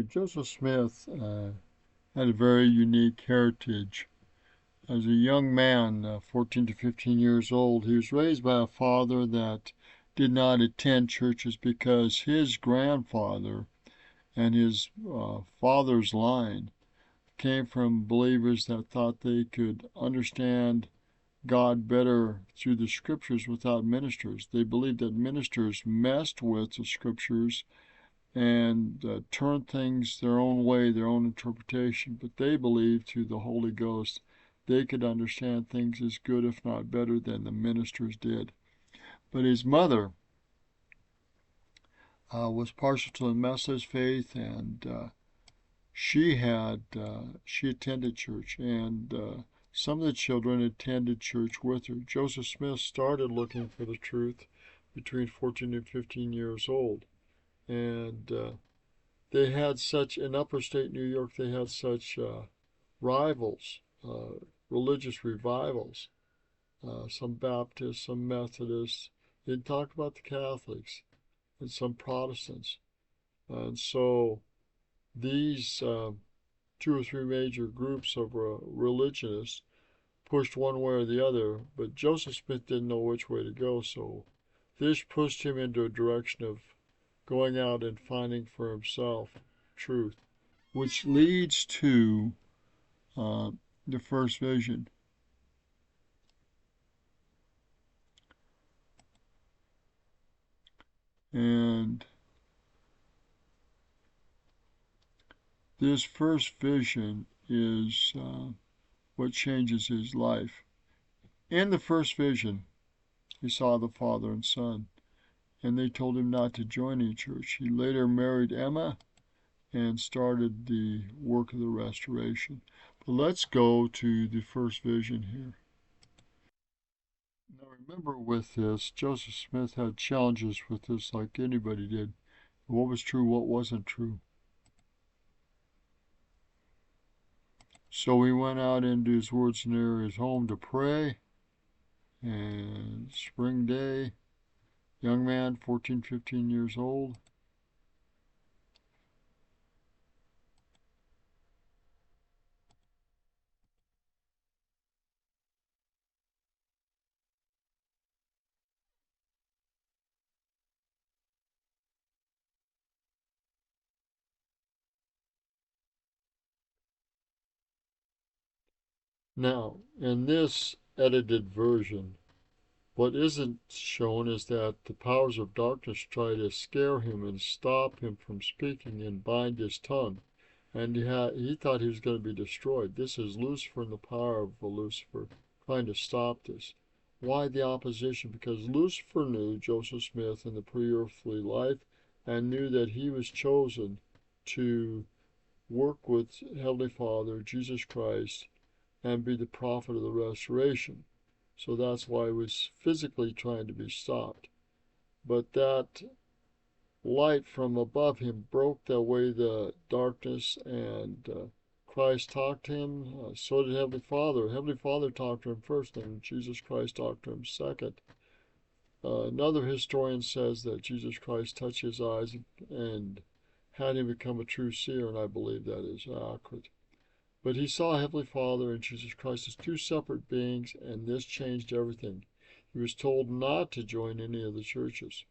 Joseph Smith had a very unique heritage. As a young man, 14 to 15 years old, he was raised by a father that did not attend churches because his grandfather and his father's line came from believers that thought they could understand God better through the scriptures without ministers. They believed that ministers messed with the scriptures and turn things their own way, their own interpretation, but they believed through the Holy Ghost they could understand things as good, if not better, than the ministers did. But his mother was partial to the Methodist faith, and she attended church, and some of the children attended church with her. Joseph Smith started looking for the truth between 14 and 15 years old, and they had such, in upper state New York, they had such rivals, religious revivals, some Baptists, some Methodists. They talked about the Catholics and some Protestants. And so these two or three major groups of religionists pushed one way or the other, but Joseph Smith didn't know which way to go, so this pushed him into a direction of going out and finding for himself truth, which leads to uh, the first vision. And this first vision is what changes his life. In the first vision, he saw the Father and Son, and they told him not to join any church. He later married Emma and started the work of the restoration. But let's go to the first vision here. Now remember, with this, Joseph Smith had challenges with this like anybody did. What was true, what wasn't true. So he went out into his woods near his home to pray. And spring day, young man, 14, 15 years old. Now, in this edited version, what isn't shown is that the powers of darkness try to scare him and stop him from speaking and bind his tongue. And he thought he was going to be destroyed. This is Lucifer and the power of Lucifer trying to stop this. Why the opposition? Because Lucifer knew Joseph Smith in the pre-earthly life and knew that he was chosen to work with Heavenly Father, Jesus Christ, and be the prophet of the restoration. So that's why he was physically trying to be stopped. But that light from above him broke away the darkness, and Christ talked to him. So did Heavenly Father. Heavenly Father talked to him first, and Jesus Christ talked to him second. Another historian says that Jesus Christ touched his eyes and had him become a true seer, and I believe that is accurate. But he saw Heavenly Father and Jesus Christ as two separate beings, and this changed everything. He was told not to join any of the churches,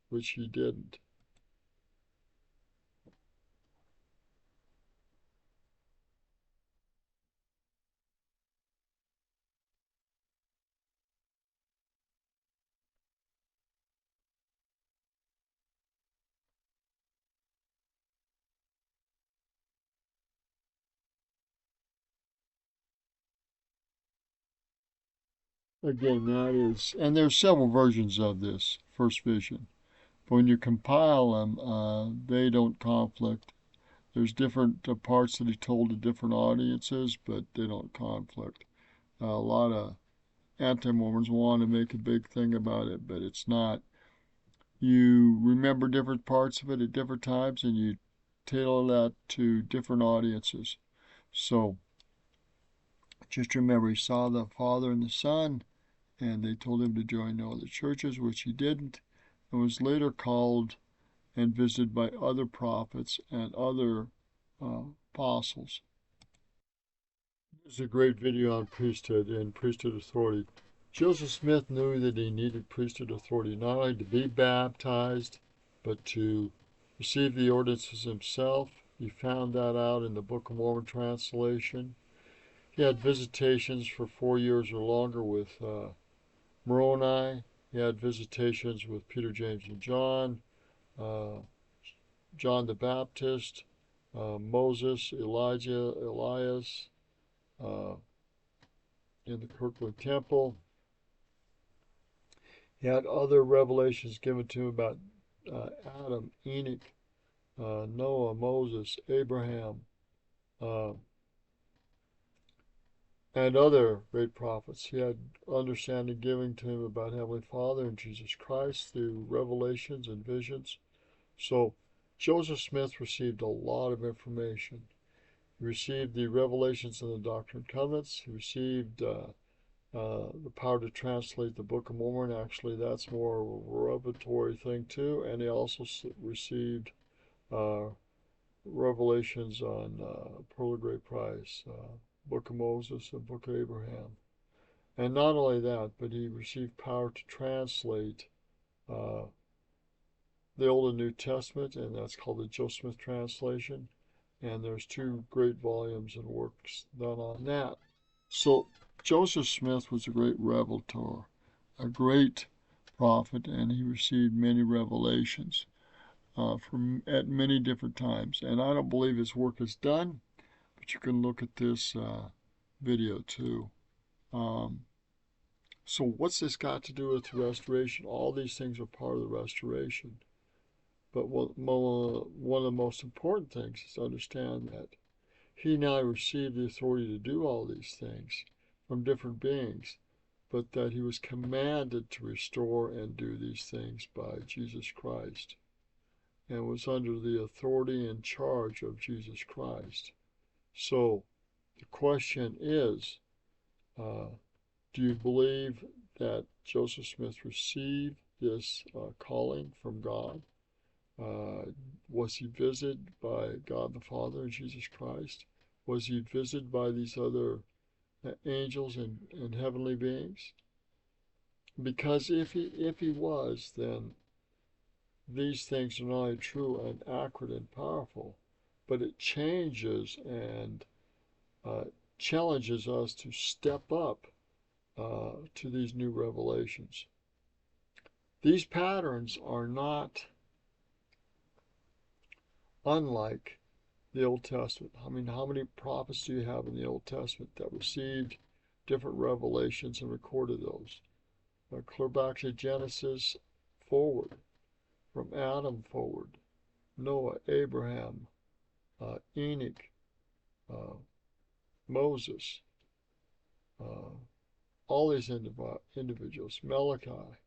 which he didn't. Again, that is, and there's several versions of this first vision. But when you compile them, they don't conflict. There's different parts that he told to different audiences, but they don't conflict. A lot of anti-Mormons want to make a big thing about it, but it's not. You remember different parts of it at different times, and you tailor that to different audiences. So just remember, he saw the Father and the Son, and they told him to join no other churches, which he didn't, and was later called and visited by other prophets and other apostles. This is a great video on priesthood and priesthood authority. Joseph Smith knew that he needed priesthood authority not only to be baptized, but to receive the ordinances himself. He found that out in the Book of Mormon translation. He had visitations for 4 years or longer with Moroni. He had visitations with Peter, James, and John, John the Baptist, Moses, Elijah, Elias, in the Kirkland Temple. He had other revelations given to him about Adam, Enoch, Noah, Moses, Abraham, and other great prophets. He had understanding given to him about Heavenly Father and Jesus Christ through revelations and visions. So Joseph Smith received a lot of information. He received the revelations in the Doctrine and Covenants. He received the power to translate the Book of Mormon. Actually, that's more of a revelatory thing too. And he also received revelations on Pearl of Great Price, Book of Moses, and Book of Abraham. And not only that, but he received power to translate the Old and New Testament, and that's called the Joseph Smith translation. And there's 2 great volumes and works done on that. So Joseph Smith was a great revelator, a great prophet, and he received many revelations at many different times. And I don't believe his work is done, but you can look at this video too. So what's this got to do with the restoration? All these things are part of the restoration. But one of the most important things is to understand that he now received the authority to do all these things from different beings, but that he was commanded to restore and do these things by Jesus Christ, and was under the authority and charge of Jesus Christ. So the question is, do you believe that Joseph Smith received this calling from God? Was he visited by God the Father and Jesus Christ? Was he visited by these other angels and heavenly beings? Because if he was, then these things are not only true and accurate and powerful, but it changes and challenges us to step up to these new revelations. These patterns are not unlike the Old Testament. I mean, how many prophets do you have in the Old Testament that received different revelations and recorded those? Clear back to Genesis forward, from Adam forward, Noah, Abraham, Enoch, Moses, all these individuals, Malachi.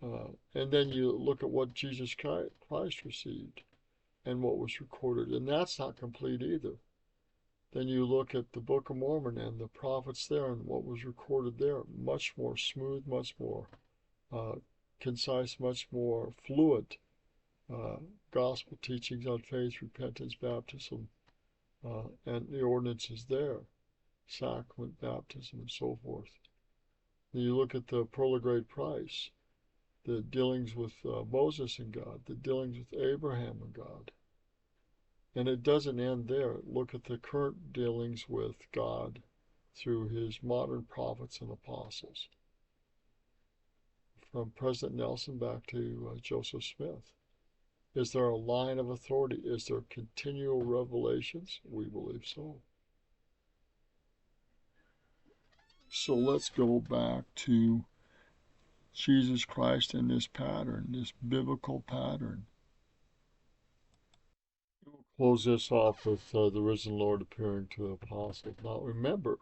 And then you look at what Jesus Christ received and what was recorded, and that's not complete either. Then you look at the Book of Mormon and the prophets there and what was recorded there, much more smooth, much more concise, much more fluid gospel teachings on faith, repentance, baptism, and the ordinances there, sacrament, baptism, and so forth. Then you look at the Pearl of Great Price, the dealings with Moses and God, the dealings with Abraham and God. And it doesn't end there. Look at the current dealings with God through his modern prophets and apostles, from President Nelson back to Joseph Smith. Is there a line of authority? Is there continual revelations? We believe so. So let's go back to Jesus Christ and this pattern, this biblical pattern. We'll close this off with the risen Lord appearing to the apostles. Now remember,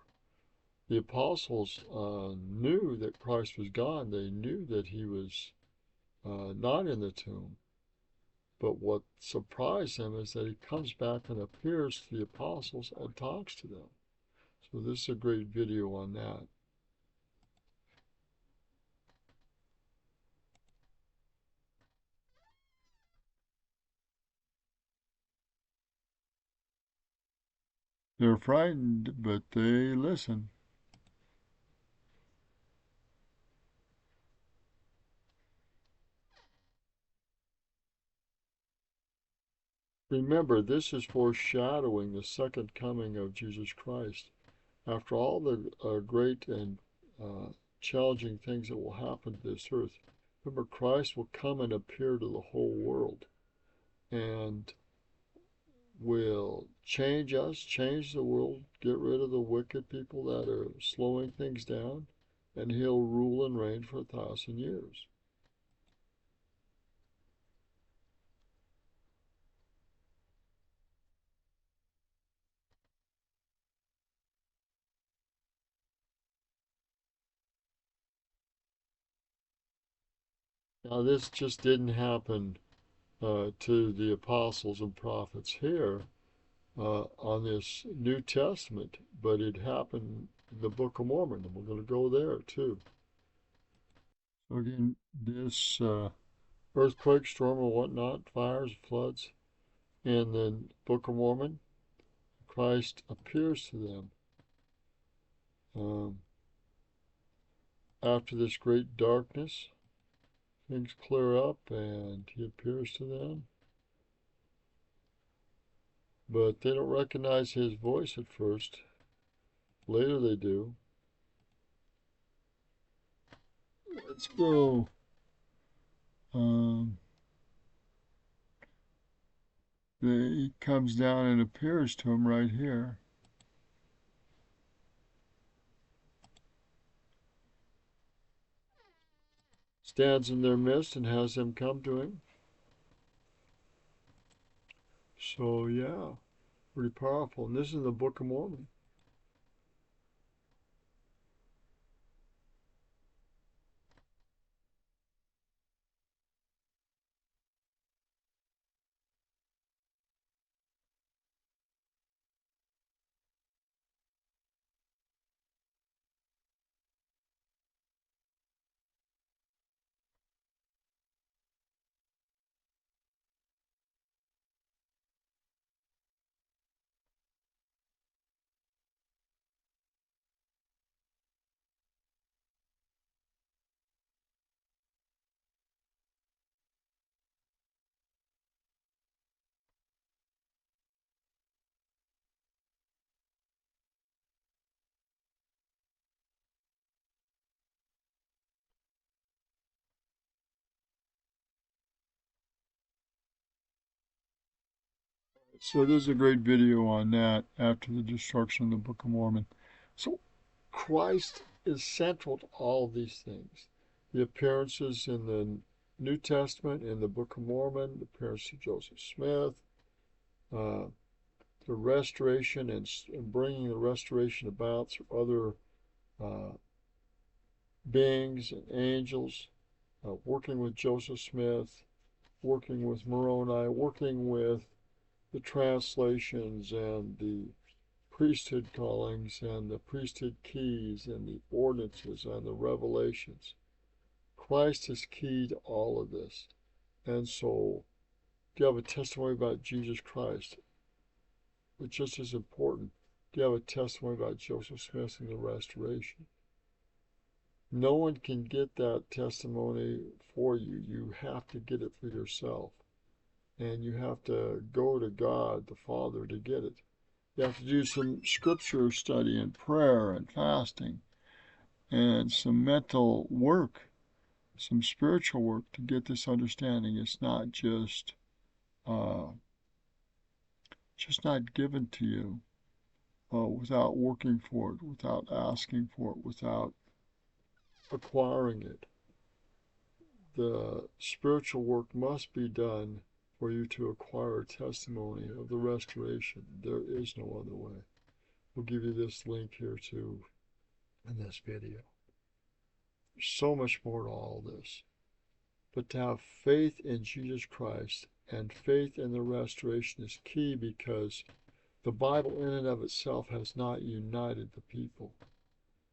the apostles knew that Christ was gone. They knew that he was not in the tomb. But what surprised them is that he comes back and appears to the apostles and talks to them. So this is a great video on that. They're frightened, but they listen. Remember, this is foreshadowing the second coming of Jesus Christ. After all the great and uh, challenging things that will happen to this earth, remember, Christ will come and appear to the whole world and will change us, change the world, get rid of the wicked people that are slowing things down, and he'll rule and reign for 1,000 years. Now, this just didn't happen to the apostles and prophets here on this New Testament, but it happened in the Book of Mormon, and we're going to go there too. So again, this earthquake, storm, or whatnot, fires, floods, in the Book of Mormon, Christ appears to them after this great darkness. Things clear up, and he appears to them, but they don't recognize his voice at first. Later they do. Let's go. He comes down and appears to him right here. Stands in their midst and has them come to him. So yeah, pretty powerful. And this is the Book of Mormon. So there's a great video on that after the destruction of the Book of Mormon. So Christ is central to all of these things. The appearances in the New Testament, in the Book of Mormon, the appearance of Joseph Smith, uh, the restoration and bringing the restoration about through other uh, beings and angels, working with Joseph Smith, working with Moroni, working with the translations and the priesthood callings and the priesthood keys and the ordinances and the revelations. Christ is key to all of this. And so, do you have a testimony about Jesus Christ? But just as important, do you have a testimony about Joseph Smith and the restoration? No one can get that testimony for you. You have to get it for yourself. And you have to go to God, the Father, to get it. You have to do some scripture study and prayer and fasting and some mental work, some spiritual work to get this understanding. It's not just not given to you without working for it, without asking for it, without acquiring it. The spiritual work must be done for you to acquire a testimony of the restoration. There is no other way. We'll give you this link here too in this video. There's so much more to all this. But to have faith in Jesus Christ and faith in the restoration is key, because the Bible in and of itself has not united the people.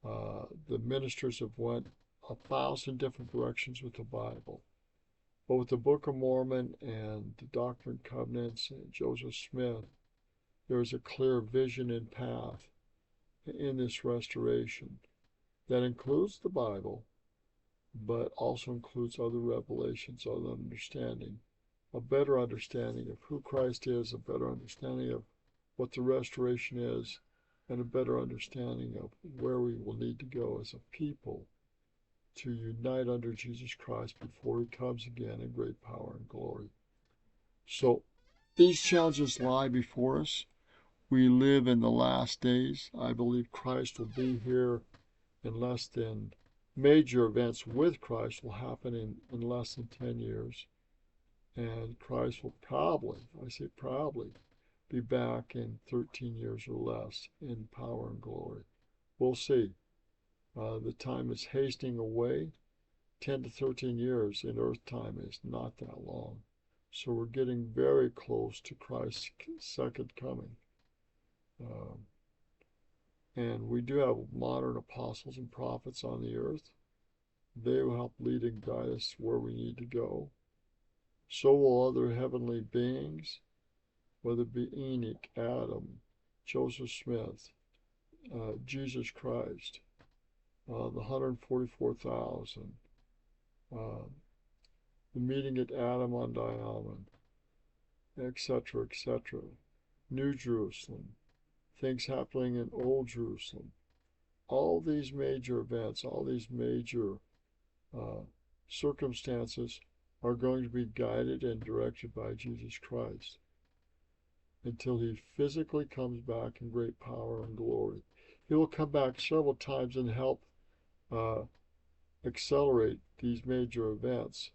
The ministers have went 1,000 different directions with the Bible. But with the Book of Mormon and the Doctrine and Covenants and Joseph Smith, there's a clear vision and path in this restoration that includes the Bible, but also includes other revelations, other understanding, a better understanding of who Christ is, a better understanding of what the restoration is, and a better understanding of where we will need to go as a people to unite under Jesus Christ before he comes again in great power and glory. So these challenges lie before us. We live in the last days. I believe Christ will be here in less than, major events with Christ will happen in less than 10 years. And Christ will probably, I say probably, be back in 13 years or less in power and glory. We'll see. The time is hastening away. 10 to 13 years in earth time is not that long. So we're getting very close to Christ's second coming. And we do have modern apostles and prophets on the earth. They will help lead and guide us where we need to go. So will other heavenly beings, whether it be Enoch, Adam, Joseph Smith, Jesus Christ, the 144,000, the meeting at Adam on Diamond, etc., etc. New Jerusalem, things happening in Old Jerusalem. All these major events, all these major circumstances are going to be guided and directed by Jesus Christ until he physically comes back in great power and glory. He will come back several times and help accelerate these major events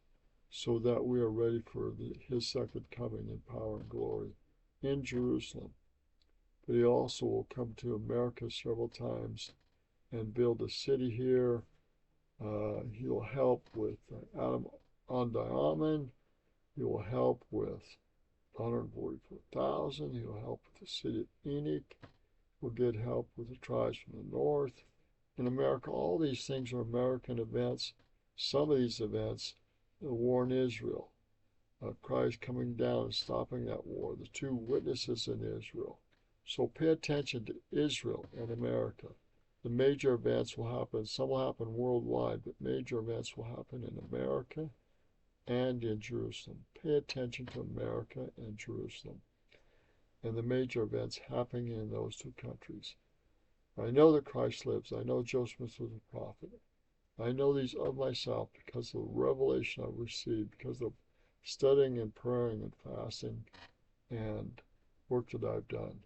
so that we are ready for his second coming in power and glory in Jerusalem. But he also will come to America several times and build a city here. He'll help with Adam on Diamond. He will help with 144,000. He'll help with the city of Enoch. We'll get help with the tribes from the north. In America, all these things are American events. Some of these events, the war in Israel, Christ coming down and stopping that war, the two witnesses in Israel. So pay attention to Israel and America. The major events will happen. Some will happen worldwide, but major events will happen in America and in Jerusalem. Pay attention to America and Jerusalem and the major events happening in those two countries. I know that Christ lives. I know Joseph Smith was a prophet. I know these of myself because of the revelation I've received, because of studying and praying and fasting and work that I've done.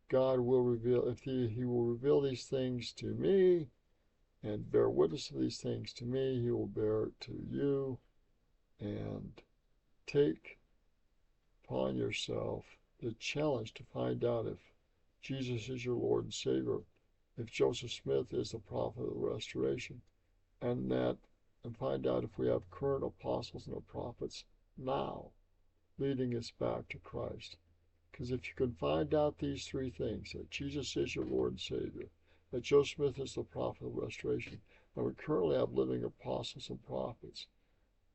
God will reveal, if he will reveal these things to me and bear witness of these things to me, he will bear it to you. And take upon yourself the challenge to find out if Jesus is your Lord and Savior, if Joseph Smith is the prophet of the restoration, and find out if we have current apostles and prophets now leading us back to Christ. Because if you can find out these three things, that Jesus is your Lord and Savior, that Joseph Smith is the prophet of restoration, and we currently have living apostles and prophets,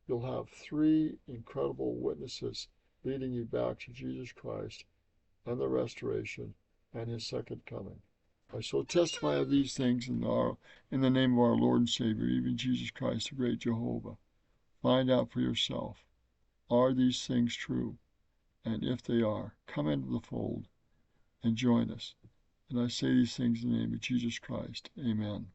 you'll have three incredible witnesses leading you back to Jesus Christ and the restoration and his second coming. I so testify of these things in the name of our Lord and Savior, even Jesus Christ, the great Jehovah. Find out for yourself, are these things true? And if they are, come into the fold and join us. And I say these things in the name of Jesus Christ. Amen.